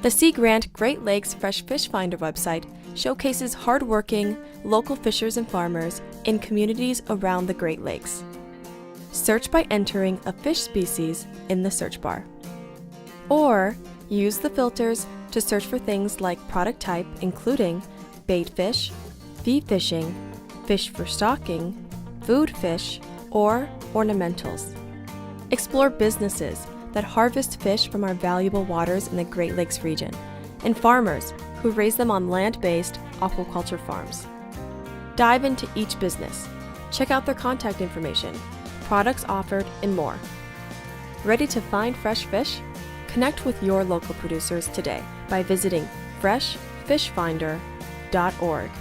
The Sea Grant Great Lakes Fresh Fish Finder website showcases hardworking, local fishers and farmers in communities around the Great Lakes. Search by entering a fish species in the search bar. Or use the filters to search for things like product type, including bait fish, feed fishing, fish for stocking, food fish, or ornamentals. Explore businesses that harvest fish from our valuable waters in the Great Lakes region, and farmers who raise them on land-based aquaculture farms. Dive into each business, check out their contact information, products offered, and more. Ready to find fresh fish? Connect with your local producers today by visiting freshfishfinder.org.